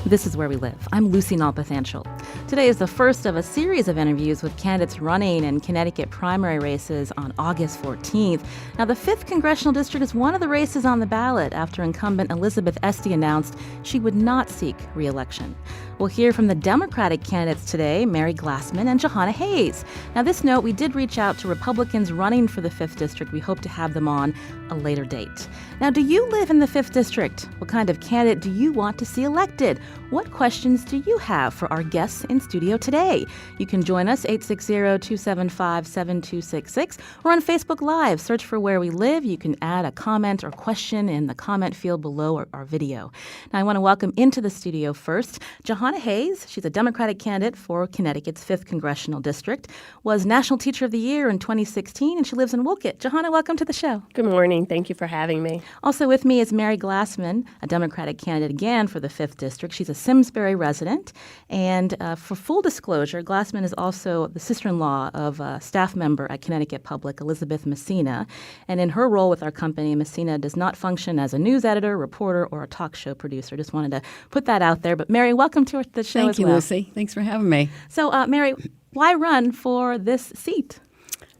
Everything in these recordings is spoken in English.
This is Where We Live. I'm Lucy Nalpathanchel. Today is the first of a series of interviews with candidates running in Connecticut primary races on August 14th. Now, the 5th Congressional District is one of the races on the ballot after incumbent Elizabeth Esty announced she would not seek re-election. We'll hear from the Democratic candidates today, Mary Glassman and Jahana Hayes. Now, this note, we did reach out to Republicans running for the 5th District. We hope to have them on a later date. Now, do you live in the 5th District? What kind of candidate do you want to see elected? What questions do you have for our guests in studio today? You can join us, 860-275-7266, or on Facebook Live. Search for Where We Live. You can add a comment or question in the comment field below our video. Now, I want to welcome into the studio first Jahana Hayes. She's a Democratic candidate for Connecticut's 5th Congressional District, was National Teacher of the Year in 2016, and she lives in Wolcott. Jahana, welcome to the show. Good morning. Thank you for having me. Also with me is Mary Glassman, a Democratic candidate again for the 5th District. She's a Simsbury resident. And for full disclosure, Glassman is also the sister-in-law of a staff member at Connecticut Public, Elizabeth Messina. And in her role with our company, Messina does not function as a news editor, reporter, or a talk show producer. Just wanted to put that out there. But Mary, welcome to the show as well. Thank you, Lucy. Thanks for having me. So, Mary, why run for this seat?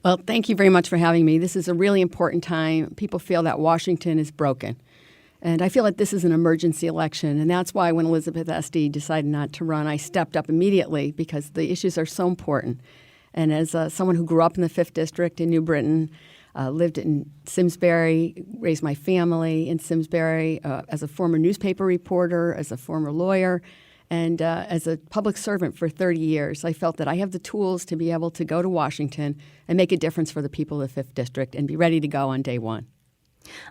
Well, thank you very much for having me. This is a really important time. People feel that Washington is broken. And I feel like this is an emergency election. And that's why when Elizabeth Esty decided not to run, I stepped up immediately because the issues are so important. And as someone who grew up in the 5th District in New Britain, lived in Simsbury, raised my family in Simsbury, as a former newspaper reporter, as a former lawyer, and as a public servant for 30 years, I felt that I have the tools to be able to go to Washington and make a difference for the people of the 5th District and be ready to go on day one.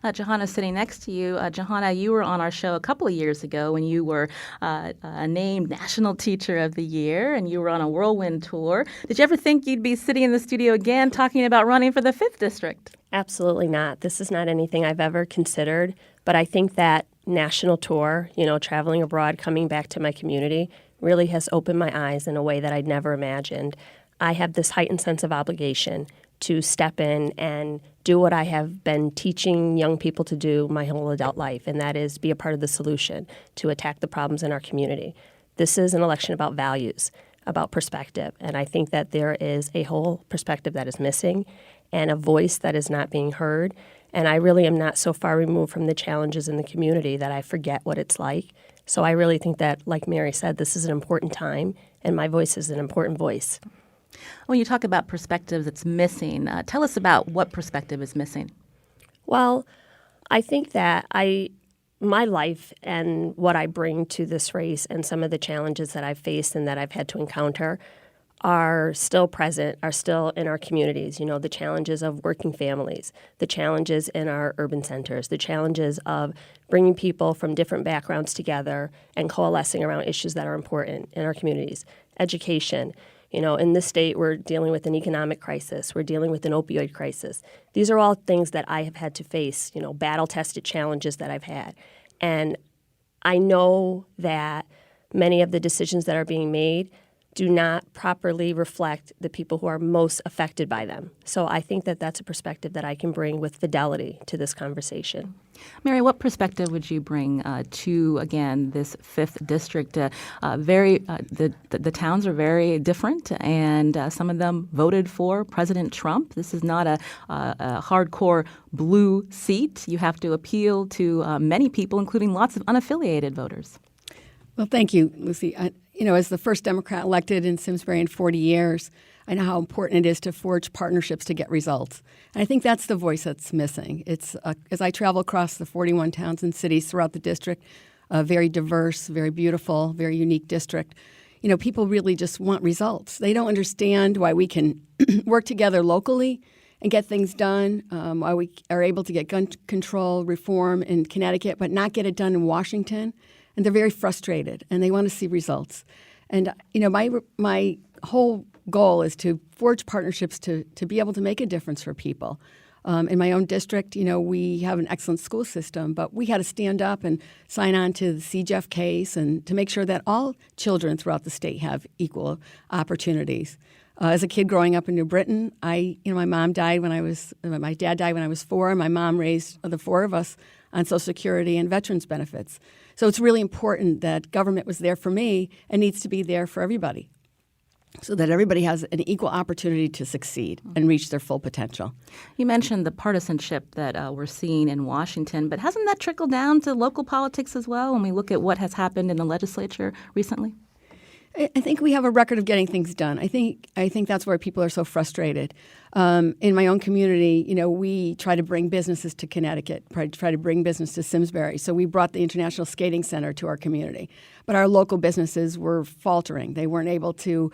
Jahana, sitting next to you. Jahana, you were on our show a couple of years ago when you were named National Teacher of the Year, and you were on a whirlwind tour. Did you ever think you'd be sitting in the studio again talking about running for the 5th District? Absolutely not. This is not anything I've ever considered, but I think that national tour, traveling abroad, coming back to my community, really has opened my eyes in a way that I'd never imagined. I have this heightened sense of obligation to step in and do what I have been teaching young people to do my whole adult life, and that is be a part of the solution to attack the problems in our community. This is an election about values, about perspective, and I think that there is a whole perspective that is missing and a voice that is not being heard. And I really am not so far removed from the challenges in the community that I forget what it's like. So I really think that, like Mary said, this is an important time, and my voice is an important voice. When you talk about perspectives that's missing, tell us about what perspective is missing. Well, I think that my life and what I bring to this race and some of the challenges that I've faced and that I've had to encounter are still present, are still in our communities. The challenges of working families, the challenges in our urban centers, the challenges of bringing people from different backgrounds together and coalescing around issues that are important in our communities. Education. In this state, we're dealing with an economic crisis. We're dealing with an opioid crisis. These are all things that I have had to face, battle-tested challenges that I've had. And I know that many of the decisions that are being made do not properly reflect the people who are most affected by them. So I think that that's a perspective that I can bring with fidelity to this conversation. Mary, what perspective would you bring to, again, this 5th District? The towns are very different, and some of them voted for President Trump. This is not a hardcore blue seat. You have to appeal to many people, including lots of unaffiliated voters. Well, thank you, Lucy. As the first Democrat elected in Simsbury in 40 years, I know how important it is to forge partnerships to get results. And I think that's the voice that's missing. It's as I travel across the 41 towns and cities throughout the district, a very diverse, very beautiful, very unique district. People really just want results. They don't understand why we can work together locally and get things done, why we are able to get gun control reform in Connecticut but not get it done in Washington. And they're very frustrated, and they want to see results. And, my whole goal is to forge partnerships to be able to make a difference for people. In my own district, we have an excellent school system, but we had to stand up and sign on to the CJEF case and to make sure that all children throughout the state have equal opportunities. As a kid growing up in New Britain, my dad died when I was 4. My mom raised the 4 of us on Social Security and veterans benefits. So it's really important that government was there for me and needs to be there for everybody, so that everybody has an equal opportunity to succeed and reach their full potential. You mentioned the partisanship that we're seeing in Washington, but hasn't that trickled down to local politics as well when we look at what has happened in the legislature recently? I think we have a record of getting things done. I think that's where people are so frustrated. In my own community, we try to bring businesses to Connecticut, try to bring business to Simsbury. So we brought the International Skating Center to our community. But our local businesses were faltering. They weren't able to,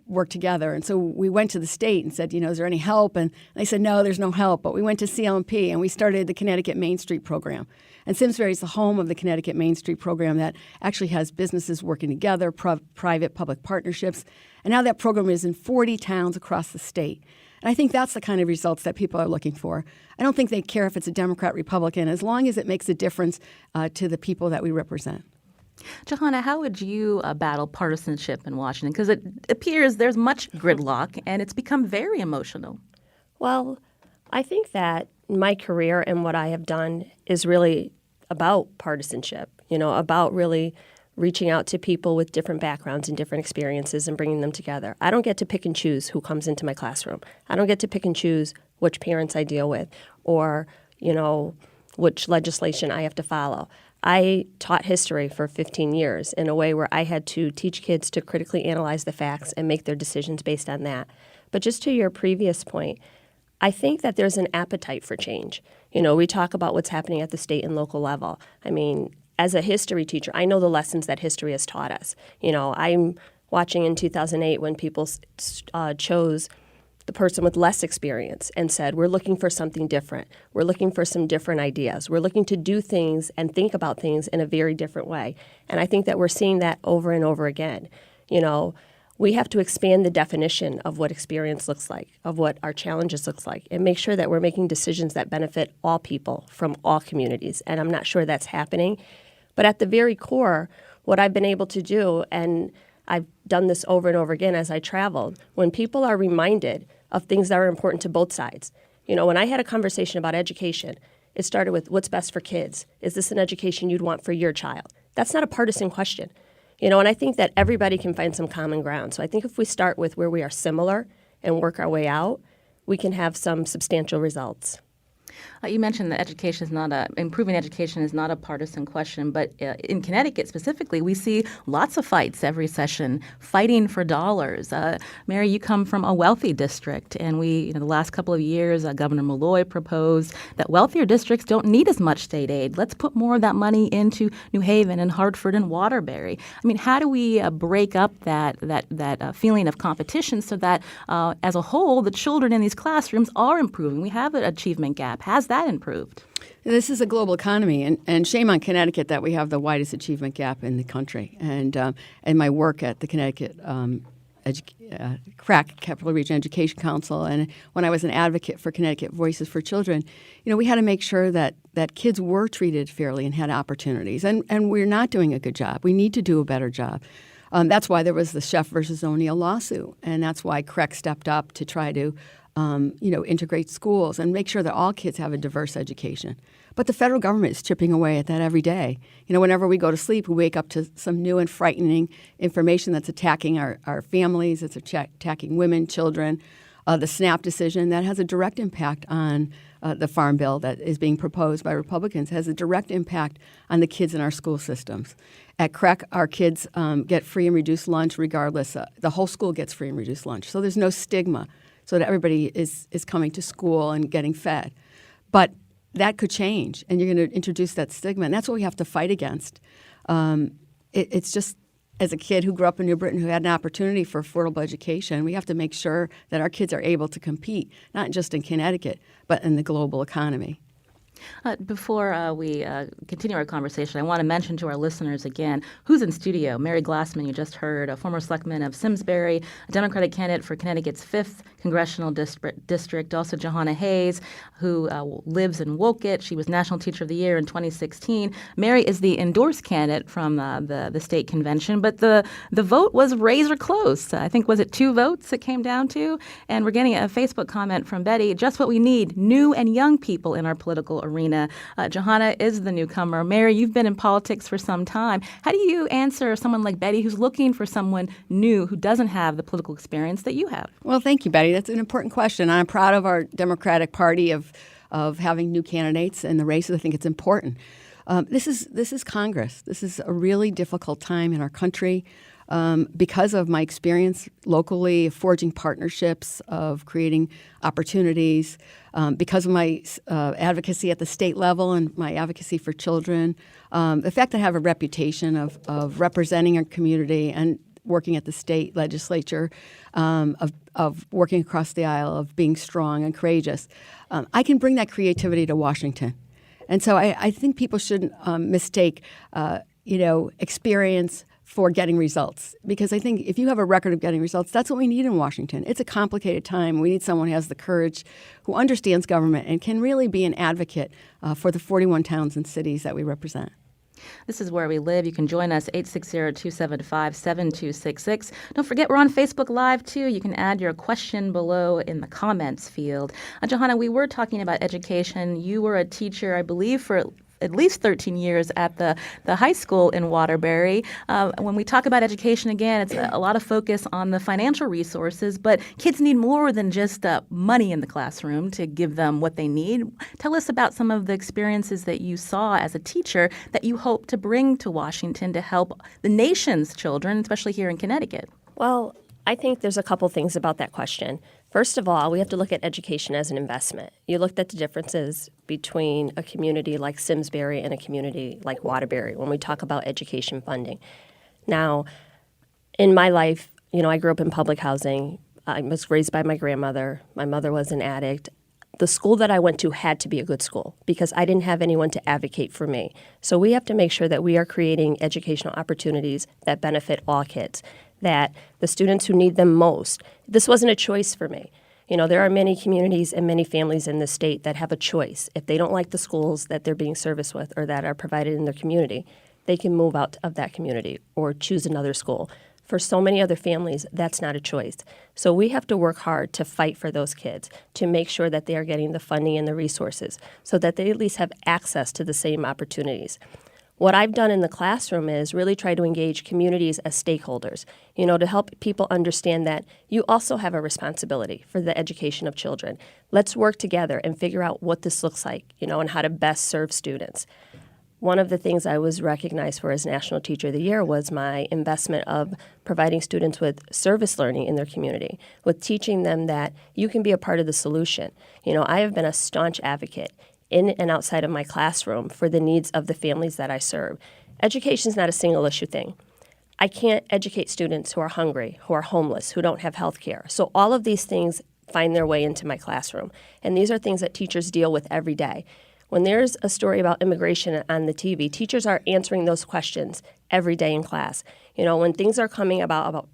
work together. And so we went to the state and said, is there any help? And they said, no, there's no help. But we went to CLMP and we started the Connecticut Main Street program. And Simsbury is the home of the Connecticut Main Street program that actually has businesses working together, private-public partnerships. And now that program is in 40 towns across the state. And I think that's the kind of results that people are looking for. I don't think they care if it's a Democrat, Republican, as long as it makes a difference to the people that we represent. Jahana, how would you battle partisanship in Washington? Because it appears there's much gridlock, and it's become very emotional. Well, I think that my career and what I have done is really about partisanship, about really reaching out to people with different backgrounds and different experiences and bringing them together. I don't get to pick and choose who comes into my classroom. I don't get to pick and choose which parents I deal with or, which legislation I have to follow. I taught history for 15 years in a way where I had to teach kids to critically analyze the facts and make their decisions based on that. But just to your previous point, I think that there's an appetite for change. We talk about what's happening at the state and local level. I mean, as a history teacher, I know the lessons that history has taught us. I'm watching in 2008 when people chose the person with less experience and said, we're looking for something different. We're looking for some different ideas. We're looking to do things and think about things in a very different way. And I think that we're seeing that over and over again. We have to expand the definition of what experience looks like, of what our challenges looks like, and make sure that we're making decisions that benefit all people from all communities. And I'm not sure that's happening. But at the very core, what I've been able to do, and I've done this over and over again as I traveled, when people are reminded of things that are important to both sides. When I had a conversation about education, it started with what's best for kids. Is this an education you'd want for your child? That's not a partisan question. And I think that everybody can find some common ground. So I think if we start with where we are similar and work our way out, we can have some substantial results. You mentioned that improving education is not a partisan question, but in Connecticut specifically, we see lots of fights every session, fighting for dollars. Mary, you come from a wealthy district, and the last couple of years, Governor Malloy proposed that wealthier districts don't need as much state aid. Let's put more of that money into New Haven and Hartford and Waterbury. I mean, how do we break up that feeling of competition so that, as a whole, the children in these classrooms are improving? We have an achievement gap. Has that improved? This is a global economy, and shame on Connecticut that we have the widest achievement gap in the country. And my work at the Connecticut CRAC, Capital Region Education Council, and when I was an advocate for Connecticut Voices for Children, we had to make sure that kids were treated fairly and had opportunities. And we're not doing a good job. We need to do a better job. That's why there was the Chef versus O'Neill lawsuit, and that's why CREC stepped up to try to integrate schools and make sure that all kids have a diverse education. But the federal government is chipping away at that every day. Whenever we go to sleep, we wake up to some new and frightening information that's attacking our families, it's attacking women, children. The SNAP decision, that has a direct impact on the Farm Bill that is being proposed by Republicans, has a direct impact on the kids in our school systems. At CREC, our kids get free and reduced lunch regardless. The whole school gets free and reduced lunch. So there's no stigma, so that everybody is coming to school and getting fed. But that could change, and you're going to introduce that stigma, and that's what we have to fight against. It's just, as a kid who grew up in New Britain who had an opportunity for affordable education, we have to make sure that our kids are able to compete, not just in Connecticut, but in the global economy. Before we continue our conversation, I want to mention to our listeners again who's in studio. Mary Glassman, you just heard, a former selectman of Simsbury, a Democratic candidate for Connecticut's 5th Congressional District. Also Jahana Hayes, who lives in Woket. She was National Teacher of the Year in 2016. Mary is the endorsed candidate from the state convention, but the vote was razor close. I think, was it 2 votes it came down to? And we're getting a Facebook comment from Betty, just what we need, new and young people in our political arena. Jahana is the newcomer. Mary, you've been in politics for some time. How do you answer someone like Betty who's looking for someone new who doesn't have the political experience that you have? Well, thank you, Betty. That's an important question. I'm proud of our Democratic Party of having new candidates in the races. I think it's important. This is Congress. This is a really difficult time in our country. Because of my experience locally, of forging partnerships, of creating opportunities, because of my advocacy at the state level and my advocacy for children, the fact that I have a reputation of representing our community and working at the state legislature, of working across the aisle, of being strong and courageous, I can bring that creativity to Washington. And so I think people shouldn't mistake, experience for getting results. Because I think if you have a record of getting results, that's what we need in Washington. It's a complicated time. We need someone who has the courage, who understands government, and can really be an advocate for the 41 towns and cities that we represent. This is Where We Live. You can join us, 860-275-7266. Don't forget, we're on Facebook Live, too. You can add your question below in the comments field. Jahana, we were talking about education. You were a teacher, I believe, for at least 13 years at the high school in Waterbury. When we talk about education, again, it's a lot of focus on the financial resources, but kids need more than just money in the classroom to give them what they need. Tell us about some of the experiences that you saw as a teacher that you hope to bring to Washington to help the nation's children, especially here in Connecticut. Well, I think there's a couple things about that question. First of all, we have to look at education as an investment. You looked at the differences between a community like Simsbury and a community like Waterbury when we talk about education funding. Now, in my life, I grew up in public housing. I was raised by my grandmother. My mother was an addict. The school that I went to had to be a good school because I didn't have anyone to advocate for me. So we have to make sure that we are creating educational opportunities that benefit all kids, that the students who need them most. This wasn't a choice for me. There are many communities and many families in the state that have a choice. If they don't like the schools that they're being serviced with or that are provided in their community, they can move out of that community or choose another school. For so many other families, that's not a choice. So we have to work hard to fight for those kids, to make sure that they are getting the funding and the resources so that they at least have access to the same opportunities. What I've done in the classroom is really try to engage communities as stakeholders, to help people understand that you also have a responsibility for the education of children. Let's work together and figure out what this looks like, and how to best serve students. One of the things I was recognized for as National Teacher of the Year was my investment of providing students with service learning in their community, with teaching them that you can be a part of the solution. I have been a staunch advocate in and outside of my classroom for the needs of the families that I serve. Education is not a single issue thing. I can't educate students who are hungry, who are homeless, who don't have health care. So all of these things find their way into my classroom. And these are things that teachers deal with every day. When there's a story about immigration on the TV, teachers are answering those questions every day in class. When things are coming about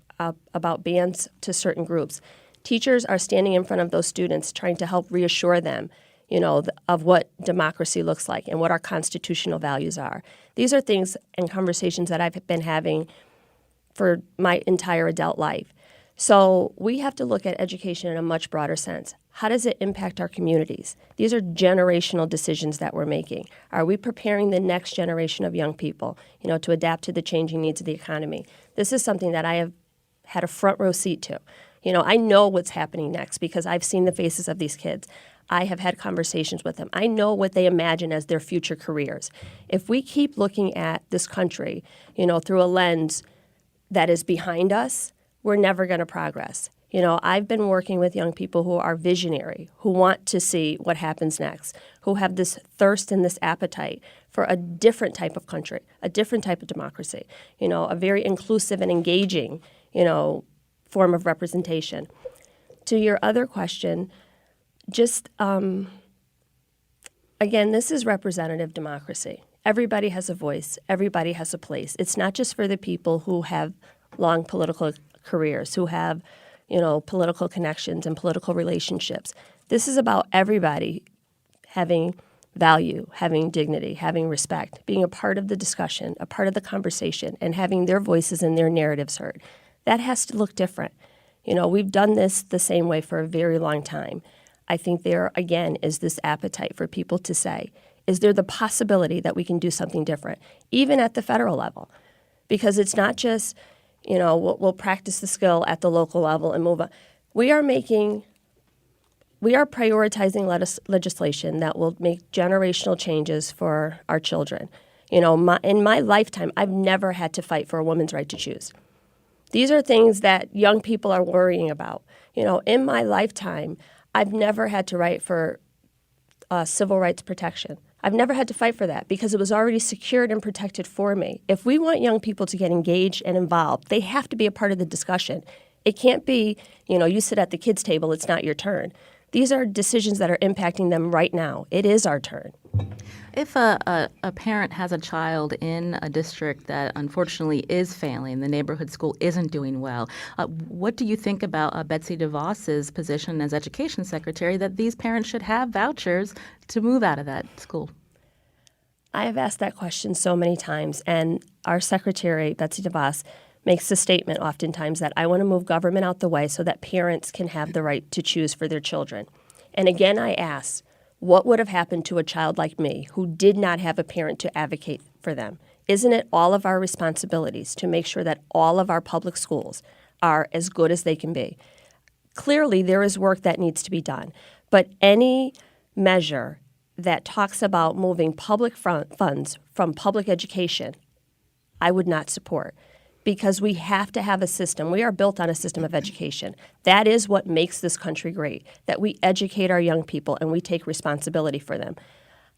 bans to certain groups, teachers are standing in front of those students trying to help reassure them of what democracy looks like and what our constitutional values are. These are things and conversations that I've been having for my entire adult life. So we have to look at education in a much broader sense. How does it impact our communities? These are generational decisions that we're making. Are we preparing the next generation of young people, to adapt to the changing needs of the economy? This is something that I have had a front row seat to. I know what's happening next because I've seen the faces of these kids. I have had conversations with them. I know what they imagine as their future careers. If we keep looking at this country, through a lens that is behind us, we're never going to progress. I've been working with young people who are visionary, who want to see what happens next, who have this thirst and this appetite for a different type of country, a different type of democracy, a very inclusive and engaging, form of representation. To your other question, again, this is representative democracy. Everybody has a voice. Everybody has a place. It's not just for the people who have long political careers, who have, political connections and political relationships. This is about everybody having value, having dignity, having respect, being a part of the discussion, a part of the conversation, and having their voices and their narratives heard. That has to look different. We've done this the same way for a very long time. I think there, again, is this appetite for people to say, is there the possibility that we can do something different, even at the federal level? Because it's not just, we'll practice the skill at the local level and move on. We are prioritizing legislation that will make generational changes for our children. In my lifetime, I've never had to fight for a woman's right to choose. These are things that young people are worrying about. In my lifetime, I've never had to fight for civil rights protection. I've never had to fight for that because it was already secured and protected for me. If we want young people to get engaged and involved, they have to be a part of the discussion. It can't be, you sit at the kids' table, it's not your turn. These are decisions that are impacting them right now. It is our turn. If a parent has a child in a district that unfortunately is failing, the neighborhood school isn't doing well, what do you think about Betsy DeVos's position as education secretary that these parents should have vouchers to move out of that school? I have asked that question so many times, and our secretary, Betsy DeVos, makes the statement oftentimes that I want to move government out the way so that parents can have the right to choose for their children. And again, I ask, what would have happened to a child like me who did not have a parent to advocate for them? Isn't it all of our responsibilities to make sure that all of our public schools are as good as they can be? Clearly, there is work that needs to be done, but any measure that talks about moving public funds from public education, I would not support. Because we have to have a system. We are built on a system of education. That is what makes this country great, that we educate our young people and we take responsibility for them.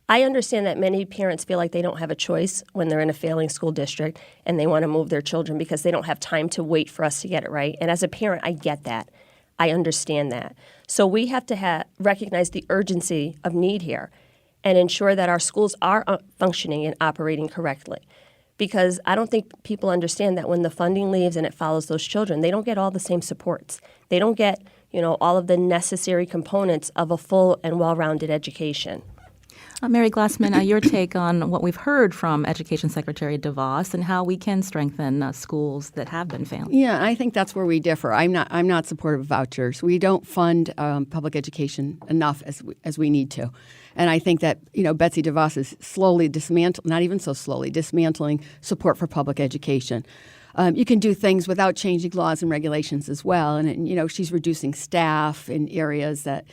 I understand that many parents feel like they don't have a choice when they're in a failing school district and they want to move their children because they don't have time to wait for us to get it right. And as a parent, I get that. I understand that. So we have to recognize the urgency of need here and ensure that our schools are functioning and operating correctly. Because I don't think people understand that when the funding leaves and it follows those children, they don't get all the same supports. They don't get, all of the necessary components of a full and well-rounded education. Mary Glassman, your take on what we've heard from Education Secretary DeVos and how we can strengthen schools that have been failing. Yeah, I think that's where we differ. I'm not supportive of vouchers. We don't fund public education enough as we need to. And I think that, Betsy DeVos is slowly dismantling support for public education. You can do things without changing laws and regulations as well. And she's reducing staff in areas that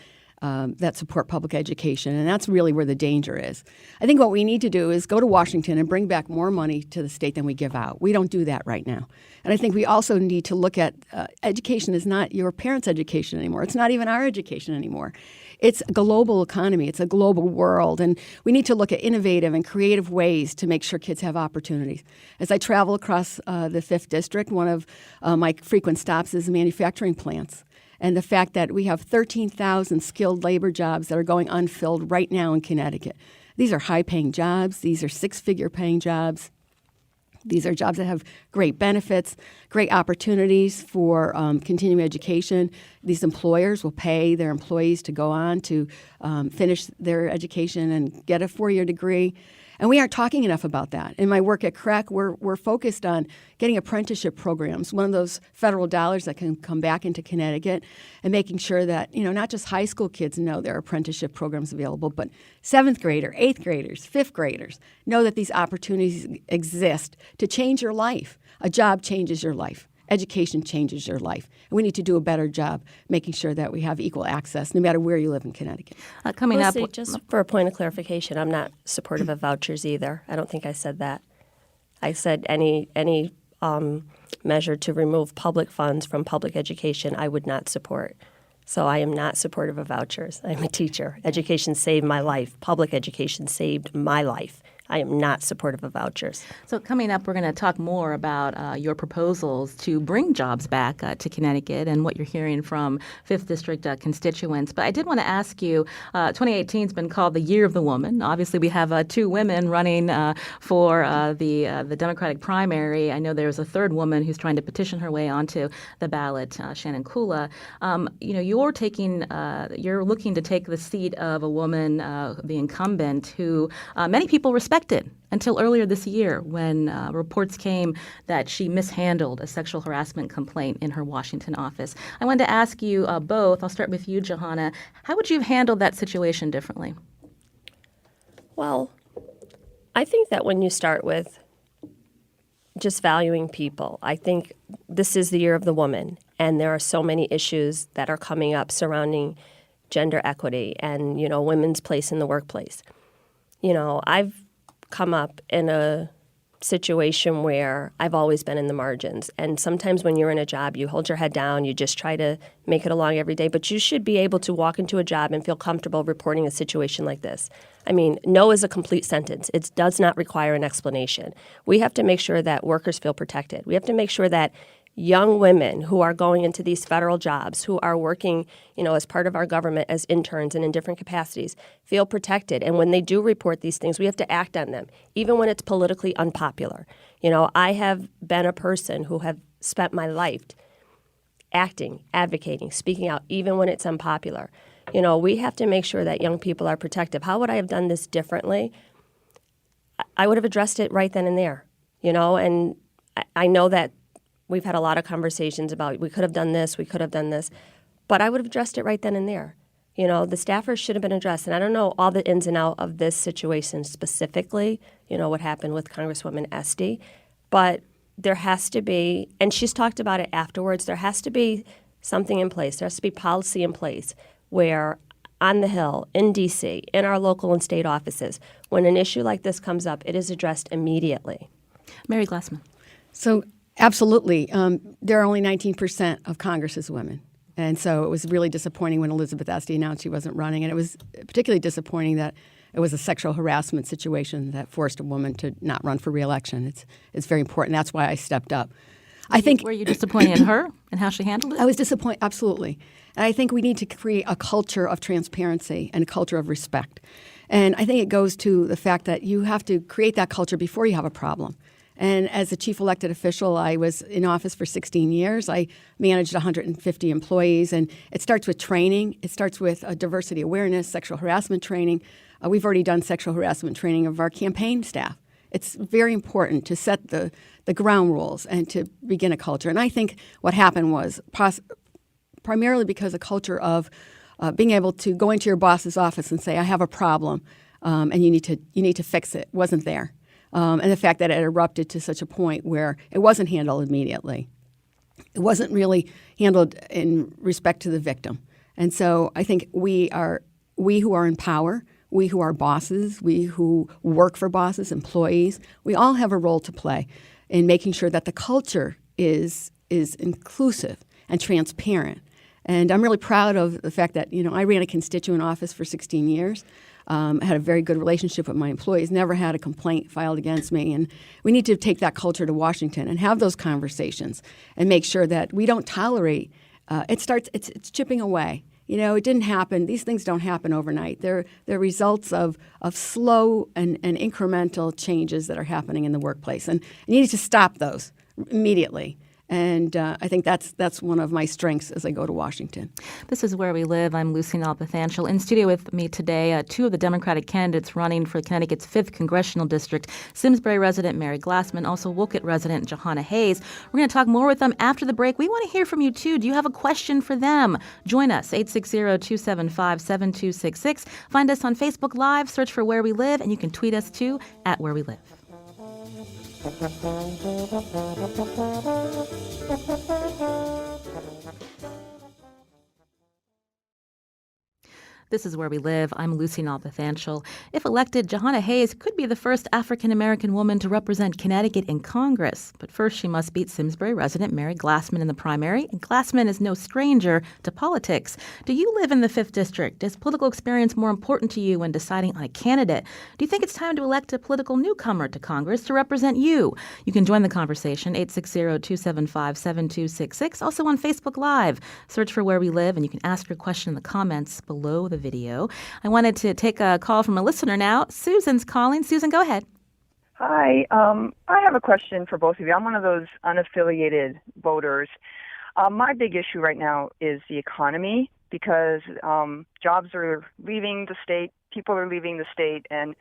support public education, and that's really where the danger is. I think what we need to do is go to Washington and bring back more money to the state than we give out. We don't do that right now. And I think we also need to look at education is not your parents' education anymore. It's not even our education anymore. It's a global economy. It's a global world, and we need to look at innovative and creative ways to make sure kids have opportunities. As I travel across the 5th District, one of my frequent stops is manufacturing plants. And the fact that we have 13,000 skilled labor jobs that are going unfilled right now in Connecticut. These are high-paying jobs. These are six-figure paying jobs. These are jobs that have great benefits, great opportunities for continuing education. These employers will pay their employees to go on to finish their education and get a 4-year degree. And we aren't talking enough about that. In my work at CREC, we're focused on getting apprenticeship programs, one of those federal dollars that can come back into Connecticut, and making sure that, not just high school kids know there are apprenticeship programs available, but 7th grader, 8th graders, 5th graders know that these opportunities exist to change your life. A job changes your life. Education changes your life. And we need to do a better job making sure that we have equal access no matter where you live in Connecticut. Coming up, just for a point of clarification, I'm not supportive of vouchers either. I don't think I said that. I said any measure to remove public funds from public education I would not support. So I am not supportive of vouchers. I'm a teacher. Education saved my life. Public education saved my life. I am not supportive of vouchers. So coming up, we're going to talk more about your proposals to bring jobs back to Connecticut and what you're hearing from 5th District constituents. But I did want to ask you, 2018 has been called the Year of the Woman. Obviously, we have 2 women running for the Democratic primary. I know there's a 3rd woman who's trying to petition her way onto the ballot, Shannon Kula. You're looking to take the seat of a woman, the incumbent, who many people respect elected until earlier this year when reports came that she mishandled a sexual harassment complaint in her Washington office. I wanted to ask you both, I'll start with you, Jahana, how would you have handled that situation differently? Well, I think that when you start with just valuing people, I think this is the year of the woman, and there are so many issues that are coming up surrounding gender equity and, women's place in the workplace. I've come up in a situation where I've always been in the margins. And sometimes when you're in a job, you hold your head down, you just try to make it along every day. But you should be able to walk into a job and feel comfortable reporting a situation like this. I mean, no is a complete sentence. It does not require an explanation. We have to make sure that workers feel protected. We have to make sure that young women who are going into these federal jobs, who are working, as part of our government as interns and in different capacities, feel protected. And when they do report these things, we have to act on them, even when it's politically unpopular. I have been a person who have spent my life acting, advocating, speaking out, even when it's unpopular. We have to make sure that young people are protected. How would I have done this differently? I would have addressed it right then and there, and I know that we've had a lot of conversations about we could have done this, we could have done this, but I would have addressed it right then and there. The staffers should have been addressed. And I don't know all the ins and outs of this situation specifically, what happened with Congresswoman Esty, but there has to be, and she's talked about it afterwards, there has to be something in place. There has to be policy in place where on the Hill, in D.C., in our local and state offices, when an issue like this comes up, it is addressed immediately. Mary Glassman. So absolutely. There are only 19% of Congress is women. And so it was really disappointing when Elizabeth Esty announced she wasn't running. And it was particularly disappointing that it was a sexual harassment situation that forced a woman to not run for re-election. It's very important. That's why I stepped up. Were you disappointed in her and how she handled it? I was disappointed, absolutely. And I think we need to create a culture of transparency and a culture of respect. And I think it goes to the fact that you have to create that culture before you have a problem. And as a chief elected official, I was in office for 16 years. I managed 150 employees, and it starts with training. It starts with diversity awareness, sexual harassment training. We've already done sexual harassment training of our campaign staff. It's very important to set the ground rules and to begin a culture. And I think what happened was primarily because a culture of being able to go into your boss's office and say, I have a problem, and you need to fix it, wasn't there. And the fact that it erupted to such a point where it wasn't handled immediately. It wasn't really handled in respect to the victim. And so I think we who are in power, we who are bosses, we who work for bosses, employees, we all have a role to play in making sure that the culture is inclusive and transparent. And I'm really proud of the fact that, I ran a constituent office for 16 years. I had a very good relationship with my employees, never had a complaint filed against me. And we need to take that culture to Washington and have those conversations and make sure that we don't tolerate. It's chipping away. It didn't happen. These things don't happen overnight. They're results of slow and incremental changes that are happening in the workplace. And you need to stop those immediately. And I think that's one of my strengths as I go to Washington. This is Where We Live. I'm Lucy Nalpathanchel. In studio with me today, two of the Democratic candidates running for Connecticut's 5th Congressional District, Simsbury resident Mary Glassman, also Wolcott resident Jahana Hayes. We're going to talk more with them after the break. We want to hear from you, too. Do you have a question for them? Join us, 860-275-7266. Find us on Facebook Live, search for Where We Live, and you can tweet us, too, at Where We Live. This is Where We Live. I'm Lucy Nalpathanchel. If elected, Jahana Hayes could be the first African-American woman to represent Connecticut in Congress. But first, she must beat Simsbury resident Mary Glassman in the primary. And Glassman is no stranger to politics. Do you live in the 5th District? Is political experience more important to you when deciding on a candidate? Do you think it's time to elect a political newcomer to Congress to represent you? You can join the conversation, 860-275-7266. Also on Facebook Live. Search for Where We Live, and you can ask your question in the comments below the video. I wanted to take a call from a listener now. Susan's calling. Susan, go ahead. Hi. I have a question for both of you. I'm one of those unaffiliated voters. My big issue right now is the economy because jobs are leaving the state, people are leaving the state, and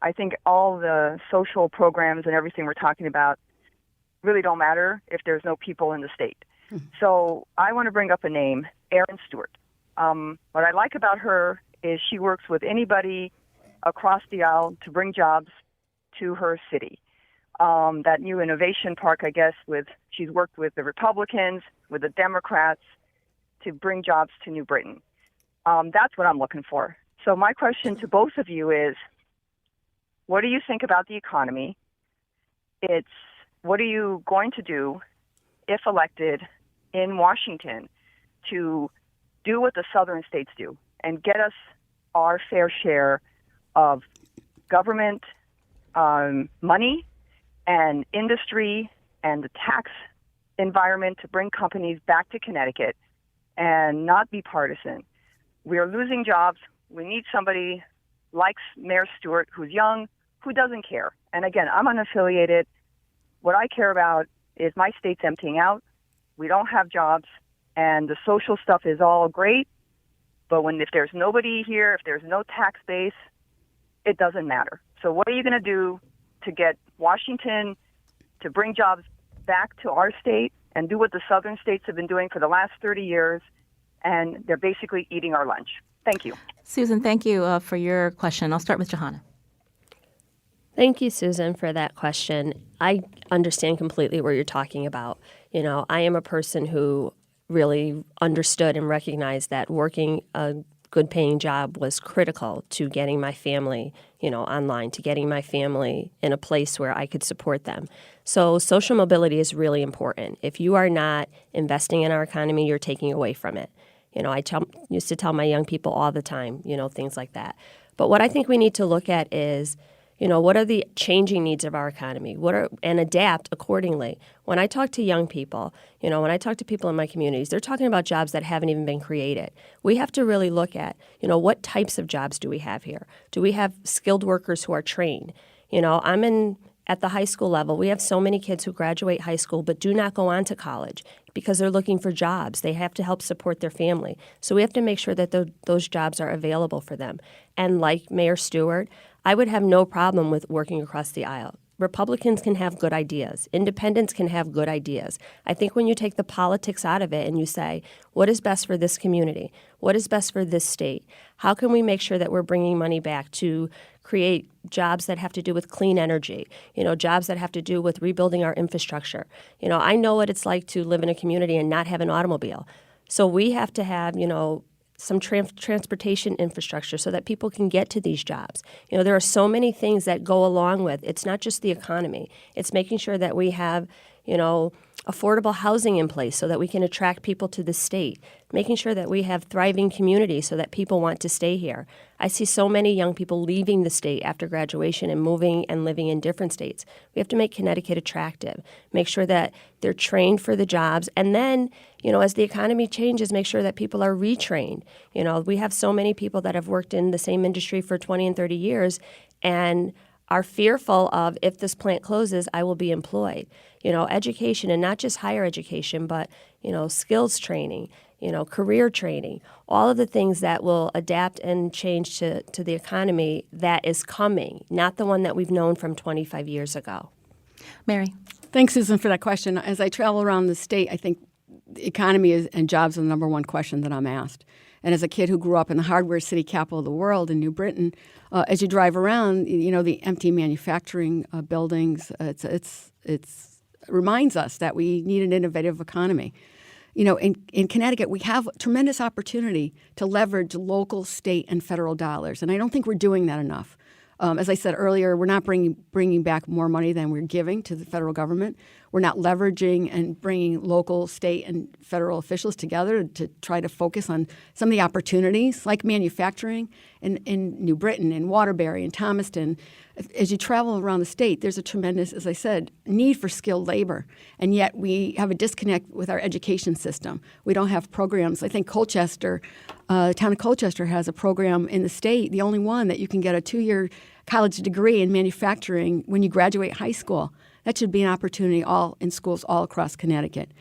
I think all the social programs and everything we're talking about really don't matter if there's no people in the state. So I want to bring up a name, Erin Stewart. What I like about her is she works with anybody across the aisle to bring jobs to her city. That new innovation park, I guess, she's worked with the Republicans, with the Democrats to bring jobs to New Britain. That's what I'm looking for. So my question to both of you is, what do you think about the economy? It's what are you going to do if elected in Washington to do what the southern states do and get us our fair share of government money and industry and the tax environment to bring companies back to Connecticut and not be partisan. We are losing jobs. We need somebody like Mayor Stewart who's young, who doesn't care. And again, I'm unaffiliated. What I care about is my state's emptying out. We don't have jobs, and the social stuff is all great. But if there's nobody here, if there's no tax base, it doesn't matter. So what are you going to do to get Washington to bring jobs back to our state and do what the southern states have been doing for the last 30 years, and they're basically eating our lunch? Thank you. Susan, thank you for your question. I'll start with Jahana. Thank you, Susan, for that question. I understand completely what you're talking about. I am a person who really understood and recognized that working a good paying job was critical to getting my family, online, to getting my family in a place where I could support them. So social mobility is really important. If you are not investing in our economy, you're taking away from it. I used to tell my young people all the time, things like that. But what I think we need to look at is, what are the changing needs of our economy? And adapt accordingly. When I talk to young people, when I talk to people in my communities, they're talking about jobs that haven't even been created. We have to really look at, what types of jobs do we have here? Do we have skilled workers who are trained? At the high school level, we have so many kids who graduate high school but do not go on to college because they're looking for jobs. They have to help support their family. So we have to make sure that those jobs are available for them. And like Mayor Stewart, I would have no problem with working across the aisle. Republicans can have good ideas. Independents can have good ideas. I think when you take the politics out of it and you say, what is best for this community? What is best for this state? How can we make sure that we're bringing money back to create jobs that have to do with clean energy, jobs that have to do with rebuilding our infrastructure? I know what it's like to live in a community and not have an automobile. So we have to have, some transportation infrastructure so that people can get to these jobs. There are so many things that go along with it's not just the economy. It's making sure that we have, affordable housing in place so that we can attract people to the state, making sure that we have thriving communities so that people want to stay here. I see so many young people leaving the state after graduation and moving and living in different states. We have to make Connecticut attractive, make sure that they're trained for the jobs, and then, as the economy changes, make sure that people are retrained. We have so many people that have worked in the same industry for 20 and 30 years and are fearful of, if this plant closes, I will be employed. Education, and not just higher education, but, skills training, career training, all of the things that will adapt and change to the economy that is coming, not the one that we've known from 25 years ago. Mary. Thanks, Susan, for that question. As I travel around the state, I think the economy and jobs are the number one question that I'm asked. And as a kid who grew up in the hardware city capital of the world in New Britain, as you drive around, the empty manufacturing buildings, it reminds us that we need an innovative economy. In Connecticut, we have tremendous opportunity to leverage local, state, and federal dollars, and I don't think we're doing that enough. As I said earlier, we're not bringing back more money than we're giving to the federal government. We're not leveraging and bringing local, state, and federal officials together to try to focus on some of the opportunities like manufacturing in New Britain, in Waterbury, in Thomaston. As you travel around the state, there's a tremendous, as I said, need for skilled labor, and yet we have a disconnect with our education system. We don't have programs. I think Colchester, the town of Colchester has a program in the state, the only one that you can get a 2-year college degree in manufacturing when you graduate high school. That should be an opportunity in schools all across Connecticut.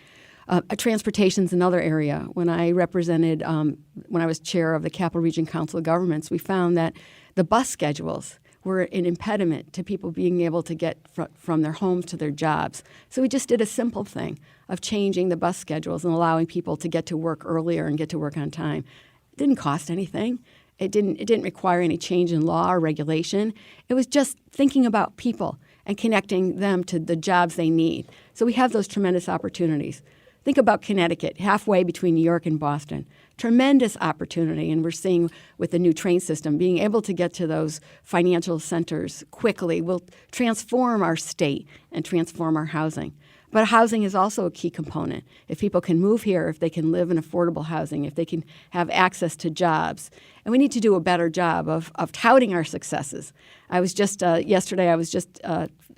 Transportation's another area. When I represented, when I was chair of the Capital Region Council of Governments, we found that the bus schedules were an impediment to people being able to get from their homes to their jobs. So we just did a simple thing of changing the bus schedules and allowing people to get to work earlier and get to work on time. It didn't cost anything. It didn't require any change in law or regulation. It was just thinking about people and connecting them to the jobs they need. So we have those tremendous opportunities. Think about Connecticut, halfway between New York and Boston. Tremendous opportunity, and we're seeing with the new train system, being able to get to those financial centers quickly will transform our state and transform our housing. But housing is also a key component. If people can move here, if they can live in affordable housing, if they can have access to jobs. And we need to do a better job of touting our successes. I was just, yesterday,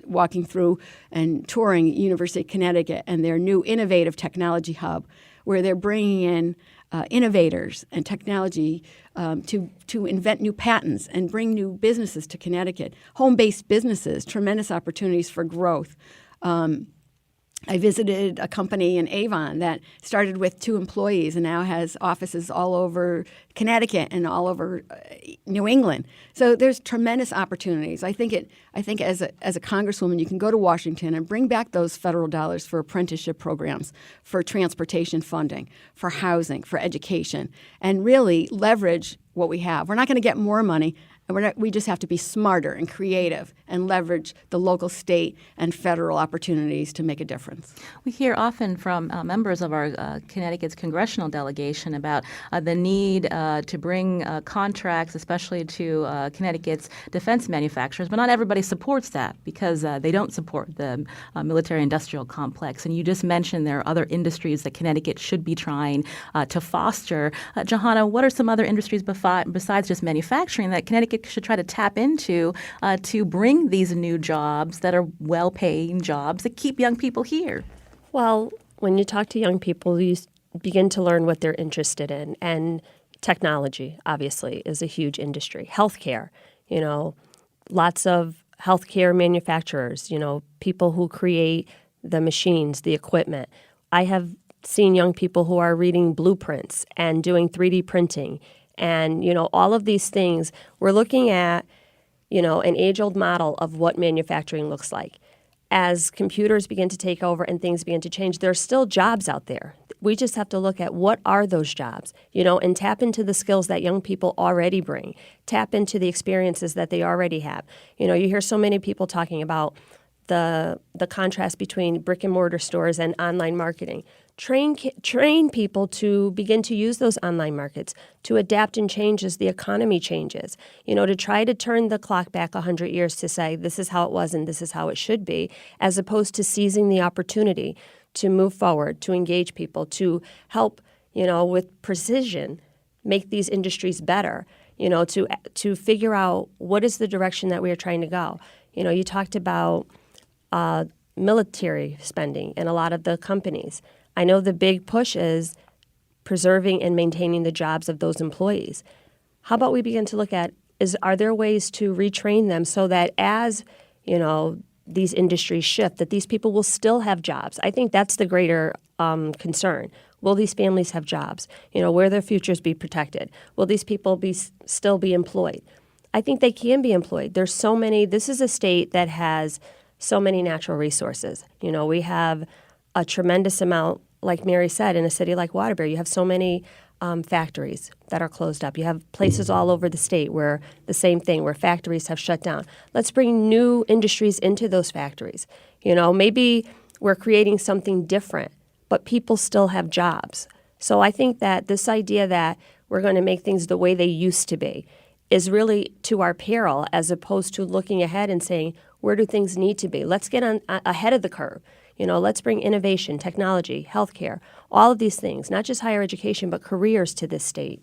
walking through and touring University of Connecticut and their new innovative technology hub, where they're bringing in innovators and technology to invent new patents and bring new businesses to Connecticut, home-based businesses, tremendous opportunities for growth. I visited a company in Avon that started with 2 employees and now has offices all over Connecticut and all over New England. So there's tremendous opportunities. I think as a congresswoman, you can go to Washington and bring back those federal dollars for apprenticeship programs, for transportation funding, for housing, for education, and really leverage what we have. We're not going to get more money. We just have to be smarter and creative and leverage the local, state, and federal opportunities to make a difference. We hear often from members of our Connecticut's congressional delegation about the need to bring contracts, especially to Connecticut's defense manufacturers, but not everybody supports that because they don't support the military-industrial complex. And you just mentioned there are other industries that Connecticut should be trying to foster. Jahana, what are some other industries besides just manufacturing that Connecticut should try to tap into to bring these new jobs that are well-paying jobs that keep young people here? Well, when you talk to young people, you begin to learn what they're interested in. And technology, obviously, is a huge industry. Healthcare, lots of healthcare manufacturers, people who create the machines, the equipment. I have seen young people who are reading blueprints and doing 3D printing. And, all of these things, we're looking at, an age-old model of what manufacturing looks like. As computers begin to take over and things begin to change, there are still jobs out there. We just have to look at what are those jobs, and tap into the skills that young people already bring. Tap into the experiences that they already have. You hear so many people talking about the contrast between brick and mortar stores and online marketing. Train people to begin to use those online markets, to adapt and change as the economy changes, to try to turn the clock back 100 years to say this is how it was and this is how it should be, as opposed to seizing the opportunity to move forward, to engage people, to help, with precision, make these industries better, to figure out what is the direction that we are trying to go. You talked about military spending in a lot of the companies. I know the big push is preserving and maintaining the jobs of those employees. How about we begin to look at, are there ways to retrain them so that as, these industries shift, that these people will still have jobs? I think that's the greater concern. Will these families have jobs? Will their futures be protected? Will these people still be employed? I think they can be employed. There's so many. This is a state that has so many natural resources. We have a tremendous amount, like Mary said, in a city like Waterbury. You have so many factories that are closed up. You have places all over the state where the same thing, where factories have shut down. Let's bring new industries into those factories. Maybe we're creating something different, but people still have jobs. So I think that this idea that we're going to make things the way they used to be is really to our peril, as opposed to looking ahead and saying, where do things need to be? Let's get ahead of the curve. Let's bring innovation, technology, healthcare, all of these things, not just higher education, but careers to this state.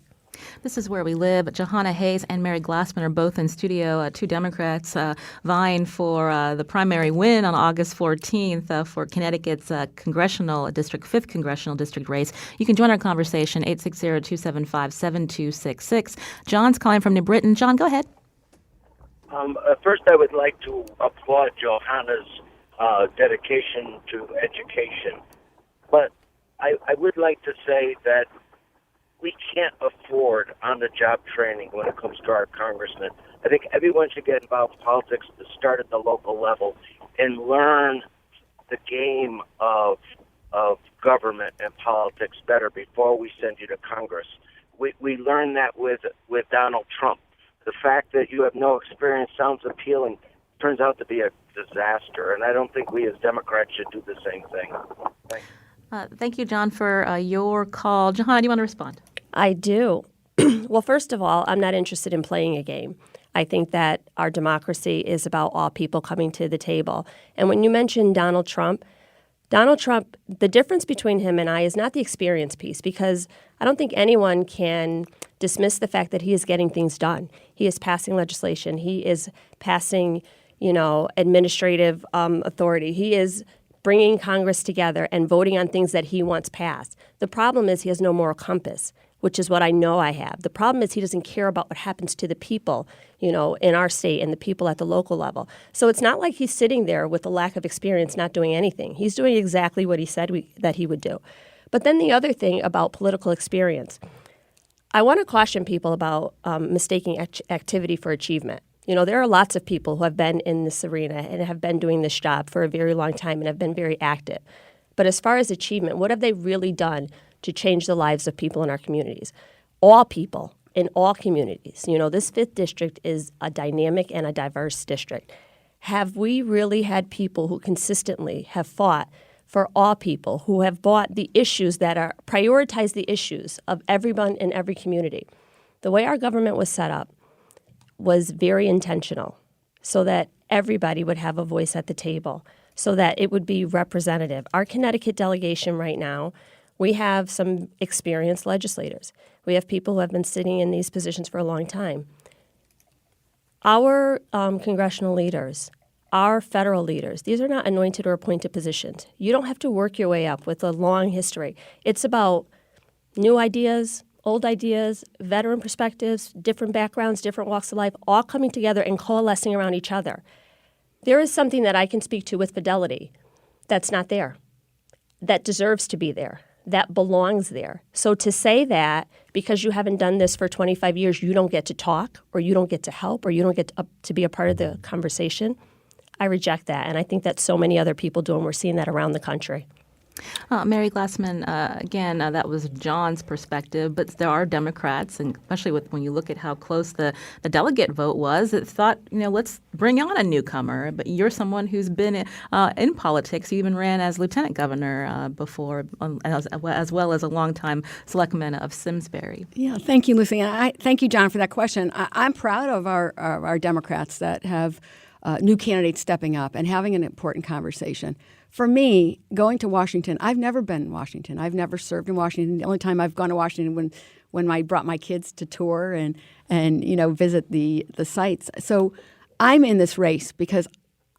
This is Where We Live. Jahana Hayes and Mary Glassman are both in studio, 2 Democrats vying for the primary win on August 14th for Connecticut's congressional district, 5th congressional district race. You can join our conversation, 860-275-7266. John's calling from New Britain. John, go ahead. First, I would like to applaud Johanna's dedication to education. But I would like to say that we can't afford on-the-job training when it comes to our congressmen. I think everyone should get involved in politics to start at the local level and learn the game of government and politics better before we send you to Congress. We learned that with Donald Trump. The fact that you have no experience sounds appealing, turns out to be a disaster, and I don't think we as Democrats should do the same thing. Thanks. Thank you, John, for your call. Jahana, do you want to respond? I do. Well, first of all, I'm not interested in playing a game. I think that our democracy is about all people coming to the table. And when you mentioned Donald Trump, the difference between him and I is not the experience piece, because I don't think anyone can dismiss the fact that he is getting things done. He is passing legislation. He is passing, administrative authority. He is bringing Congress together and voting on things that he wants passed. The problem is he has no moral compass, which is what I know I have. The problem is he doesn't care about what happens to the people, in our state and the people at the local level. So it's not like he's sitting there with a lack of experience not doing anything. He's doing exactly what he said that he would do. But then the other thing about political experience, I want to caution people about mistaking activity for achievement. There are lots of people who have been in this arena and have been doing this job for a very long time and have been very active. But as far as achievement, what have they really done to change the lives of people in our communities? All people in all communities. This 5th district is a dynamic and a diverse district. Have we really had people who consistently have fought for all people, who have bought the issues prioritize the issues of everyone in every community? The way our government was set up was very intentional, so that everybody would have a voice at the table, so that it would be representative. Our Connecticut delegation right now, we have some experienced legislators. We have people who have been sitting in these positions for a long time. Our congressional leaders, our federal leaders, these are not anointed or appointed positions. You don't have to work your way up with a long history. It's about new ideas, old ideas, veteran perspectives, different backgrounds, different walks of life, all coming together and coalescing around each other. There is something that I can speak to with fidelity that's not there, that deserves to be there, that belongs there. So to say that because you haven't done this for 25 years, you don't get to talk, or you don't get to help, or you don't get to be a part of the conversation, I reject that. And I think that so many other people do, and we're seeing that around the country. Mary Glassman, again, that was John's perspective, but there are Democrats, and especially when you look at how close the delegate vote was, that thought, let's bring on a newcomer. But you're someone who's been in politics. You even ran as lieutenant governor before, as well as a longtime selectman of Simsbury. Yeah, thank you, Lucy. Thank you, John, for that question. I'm proud of our Democrats that have new candidates stepping up and having an important conversation. For me, going to Washington, I've never been in Washington. I've never served in Washington. The only time I've gone to Washington when I brought my kids to tour and visit the sites. So I'm in this race because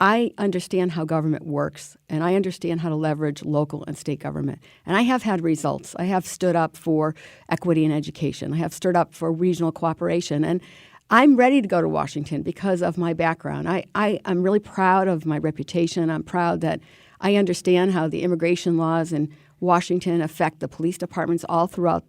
I understand how government works, and I understand how to leverage local and state government. And I have had results. I have stood up for equity in education. I have stood up for regional cooperation. And I'm ready to go to Washington because of my background. I'm really proud of my reputation. I'm proud that I understand how the immigration laws in Washington affect the police departments all throughout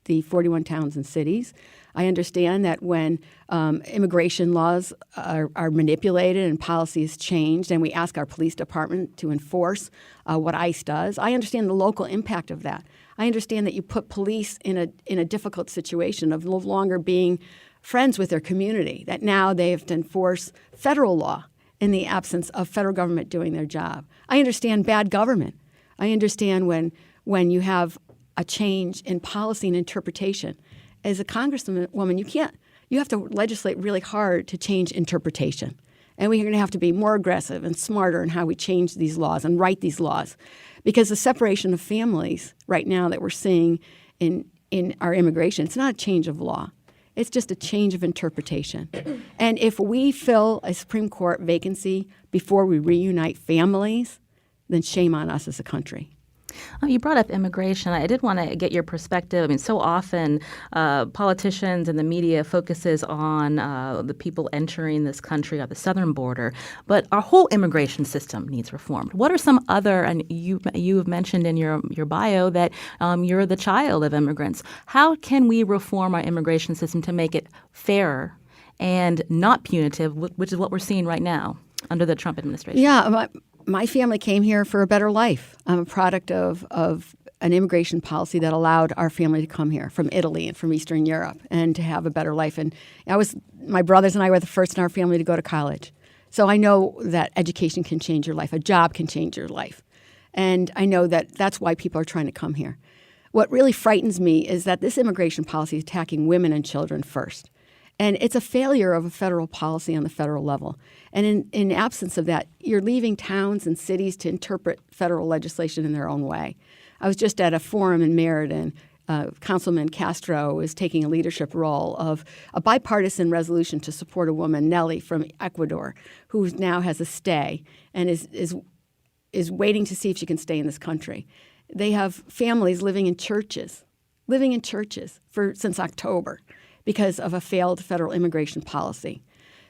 the 41 towns and cities. I understand that when immigration laws are manipulated and policy is changed, and we ask our police department to enforce what ICE does, I understand the local impact of that. I understand that you put police in a difficult situation of no longer being friends with their community, that now they have to enforce federal law in the absence of federal government doing their job. I understand bad government. I understand when you have a change in policy and interpretation. As a congresswoman, you have to legislate really hard to change interpretation. And we're going to have to be more aggressive and smarter in how we change these laws and write these laws. Because the separation of families right now that we're seeing in our immigration, it's not a change of law. It's just a change of interpretation. And if we fill a Supreme Court vacancy before we reunite families, then shame on us as a country. You brought up immigration. I did want to get your perspective. I mean, so often politicians and the media focuses on the people entering this country at the southern border, but our whole immigration system needs reformed. What are some other, and you have mentioned in your bio that you're the child of immigrants. How can we reform our immigration system to make it fairer and not punitive, which is what we're seeing right now under the Trump administration. Yeah, my family came here for a better life. I'm a product of an immigration policy that allowed our family to come here from Italy and from Eastern Europe and to have a better life. And my brothers and I were the first in our family to go to college. So I know that education can change your life. A job can change your life. And I know that that's why people are trying to come here. What really frightens me is that this immigration policy is attacking women and children first. And it's a failure of a federal policy on the federal level. And in absence of that, you're leaving towns and cities to interpret federal legislation in their own way. I was just at a forum in Meriden. Councilman Castro is taking a leadership role of a bipartisan resolution to support a woman, Nelly, from Ecuador, who now has a stay and is waiting to see if she can stay in this country. They have families living in churches since October because of a failed federal immigration policy.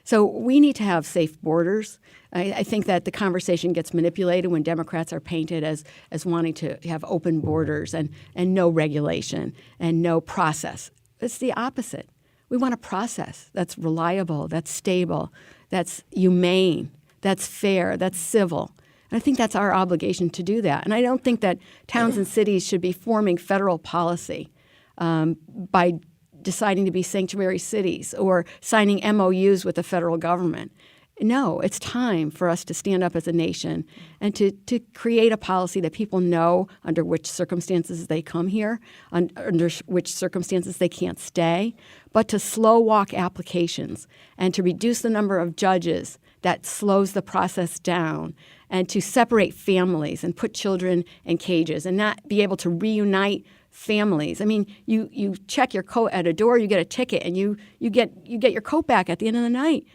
So we need to have safe borders. I think that the conversation gets manipulated when Democrats are painted as wanting to have open borders and no regulation and no process. It's the opposite. We want a process that's reliable, that's stable, that's humane, that's fair, that's civil. And I think that's our obligation to do that. And I don't think that towns and cities should be forming federal policy by deciding to be sanctuary cities or signing MOUs with the federal government. No, it's time for us to stand up as a nation and to create a policy that people know under which circumstances they come here, under which circumstances they can't stay, but to slow walk applications and to reduce the number of judges that slows the process down, and to separate families and put children in cages and not be able to reunite families. I mean, you check your coat at a door, you get a ticket, and you get your coat back at the end of the night.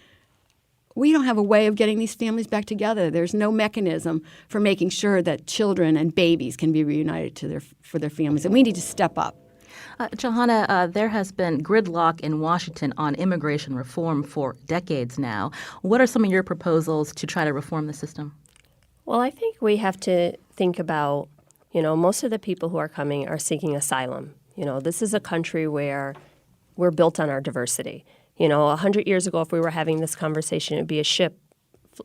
We don't have a way of getting these families back together. There's no mechanism for making sure that children and babies can be reunited for their families, and we need to step up. Jahana, there has been gridlock in Washington on immigration reform for decades now. What are some of your proposals to try to reform the system? Well, I think we have to think about, most of the people who are coming are seeking asylum. This is a country where we're built on our diversity. 100 years ago, if we were having this conversation, it would be a ship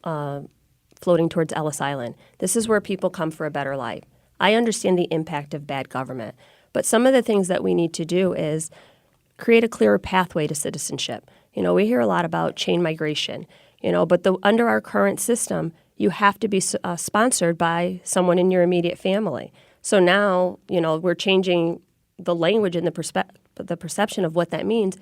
floating towards Ellis Island. This is where people come for a better life. I understand the impact of bad government, but some of the things that we need to do is create a clearer pathway to citizenship. We hear a lot about chain migration, but under our current system, you have to be sponsored by someone in your immediate family. So now, we're changing the language and the perception of what that means.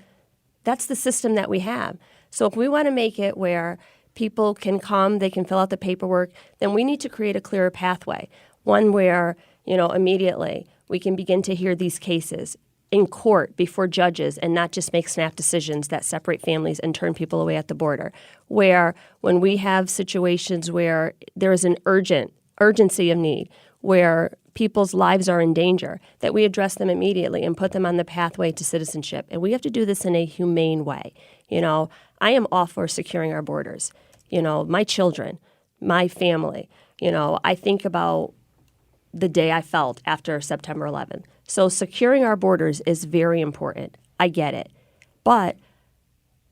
That's the system that we have. So if we want to make it where people can come, they can fill out the paperwork, then we need to create a clearer pathway, one where, immediately we can begin to hear these cases in court before judges and not just make snap decisions that separate families and turn people away at the border, where when we have situations where there is an urgency of need, where people's lives are in danger, that we address them immediately and put them on the pathway to citizenship. And we have to do this in a humane way. I am all for securing our borders. My children, my family, I think about the day I felt after September 11th. So securing our borders is very important. I get it. But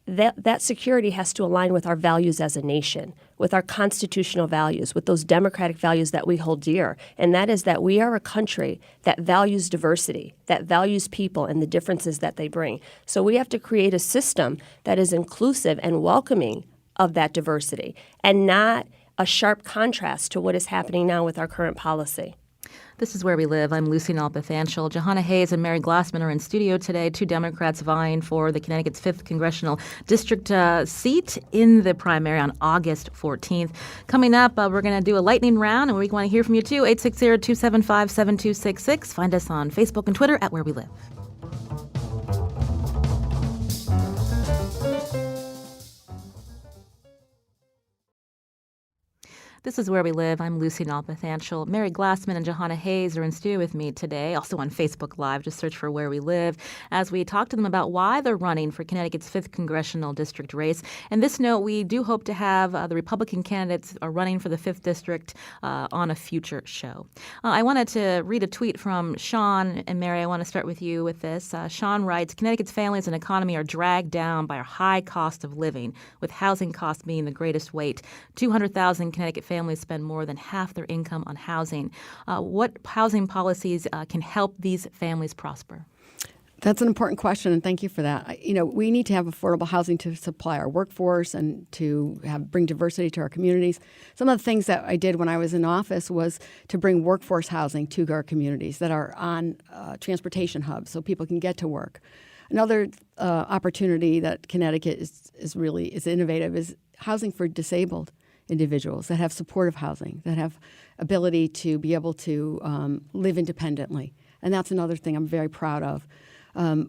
that security has to align with our values as a nation, with our constitutional values, with those democratic values that we hold dear. And that is that we are a country that values diversity, that values people and the differences that they bring. So we have to create a system that is inclusive and welcoming of that diversity and not a sharp contrast to what is happening now with our current policy. This is Where We Live. I'm Lucy Nalpathanchel. Jahana Hayes and Mary Glassman are in studio today, two Democrats vying for the Connecticut's 5th Congressional District seat in the primary on August 14th. Coming up, we're going to do a lightning round, and we want to hear from you, too. 860-275-7266. Find us on Facebook and Twitter at Where We Live. This is Where We Live. I'm Lucy Nalpathanchel. Mary Glassman and Jahana Hayes are in studio with me today, also on Facebook Live. Just search for Where We Live as we talk to them about why they're running for Connecticut's 5th congressional district race. And this note, we do hope to have the Republican candidates are running for the 5th district on a future show. I wanted to read a tweet from Sean. And Mary, I want to start with you with this. Sean writes, Connecticut's families and economy are dragged down by our high cost of living, with housing costs being the greatest weight. 200,000 Connecticut families spend more than half their income on housing. What housing policies can help these families prosper? That's an important question, and thank you for that. We need to have affordable housing to supply our workforce and to bring diversity to our communities. Some of the things that I did when I was in office was to bring workforce housing to our communities that are on transportation hubs so people can get to work. Another opportunity that Connecticut is really innovative is housing for disabled individuals that have supportive housing, that have ability to be able to live independently. And that's another thing I'm very proud of.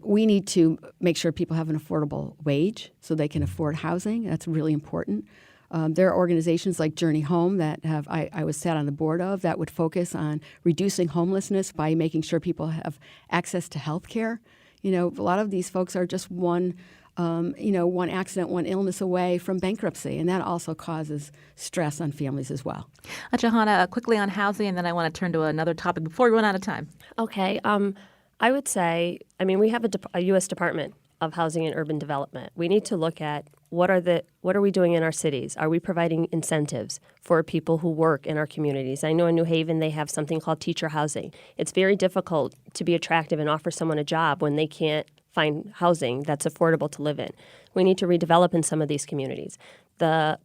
We need to make sure people have an affordable wage so they can afford housing. That's really important. There are organizations like Journey Home that I was sat on the board of that would focus on reducing homelessness by making sure people have access to health care. A lot of these folks are just one accident, one illness away from bankruptcy, and that also causes stress on families as well. Jahana, quickly on housing, and then I want to turn to another topic before we run out of time. Okay. I would say, we have a U.S. Department of Housing and Urban Development. We need to look at what are we doing in our cities? Are we providing incentives for people who work in our communities? I know in New Haven they have something called teacher housing. It's very difficult to be attractive and offer someone a job when they can't find housing that's affordable to live in. We need to redevelop in some of these communities. The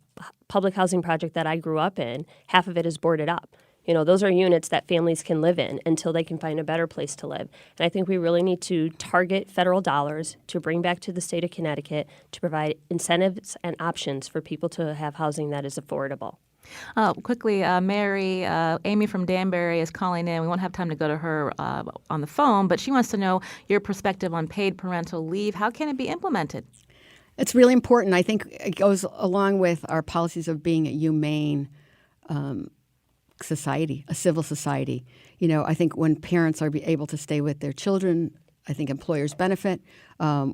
public housing project that I grew up in, half of it is boarded up. Those are units that families can live in until they can find a better place to live. And I think we really need to target federal dollars to bring back to the state of Connecticut to provide incentives and options for people to have housing that is affordable. Quickly, Mary, Amy from Danbury is calling in. We won't have time to go to her on the phone, but she wants to know your perspective on paid parental leave. How can it be implemented? It's really important. I think it goes along with our policies of being a humane society, a civil society. I think when parents are able to stay with their children, I think employers benefit.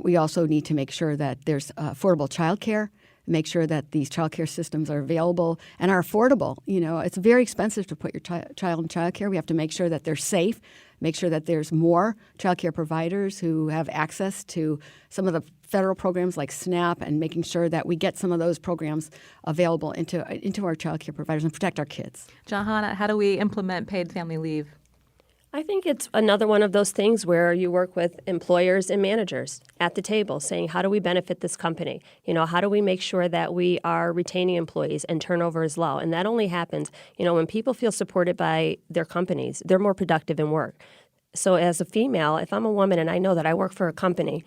We also need to make sure that there's affordable child care, make sure that these child care systems are available and are affordable. It's very expensive to put your child in child care. We have to make sure that they're safe, make sure that there's more child care providers who have access to some of the federal programs like SNAP, and making sure that we get some of those programs available into our child care providers and protect our kids. Jahana, how do we implement paid family leave? I think it's another one of those things where you work with employers and managers at the table saying, how do we benefit this company? How do we make sure that we are retaining employees and turnover is low? And that only happens, when people feel supported by their companies, they're more productive in work. So as a female, if I'm a woman and I know that I work for a company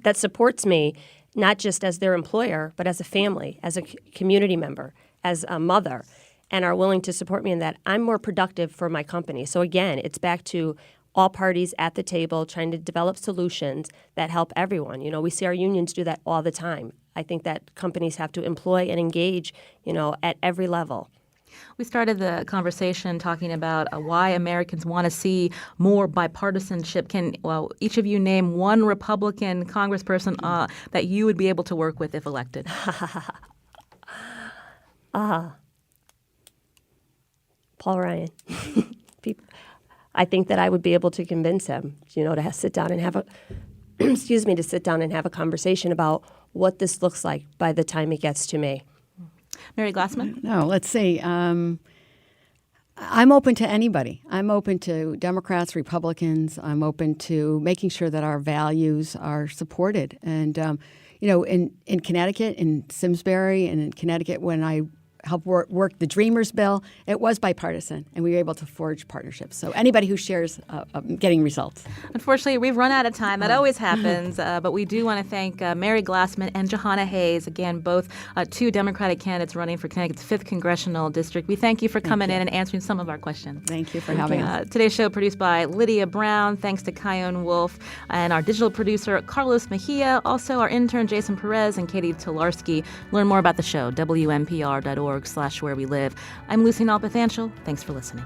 that supports me, not just as their employer, but as a family, as a community member, as a mother, and are willing to support me in that, I'm more productive for my company. So again, it's back to all parties at the table trying to develop solutions that help everyone. We see our unions do that all the time. I think that companies have to employ and engage, at every level. We started the conversation talking about why Americans want to see more bipartisanship. Can each of you name one Republican congressperson that you would be able to work with if elected? Paul Ryan. I think that I would be able to convince him, to sit down and have a conversation about what this looks like by the time it gets to me. Mary Glassman? No, let's see. I'm open to anybody. I'm open to Democrats, Republicans. I'm open to making sure that our values are supported. And, in Connecticut, in Simsbury, and in Connecticut, when I helped work the Dreamers Bill, it was bipartisan, and we were able to forge partnerships. So anybody who shares getting results. Unfortunately, we've run out of time. That always happens. But we do want to thank Mary Glassman and Jahana Hayes, again, both two Democratic candidates running for Connecticut's 5th Congressional District. We thank you for coming in and answering some of our questions. Thank you for having us. Today's show produced by Lydia Brown. Thanks to Kyone Wolf and our digital producer, Carlos Mejia. Also, our intern, Jason Perez, and Katie Tolarski. Learn more about the show, WNPR.org. census.org/wherewelive. I'm Lucy Nalpathanchel. Thanks for listening.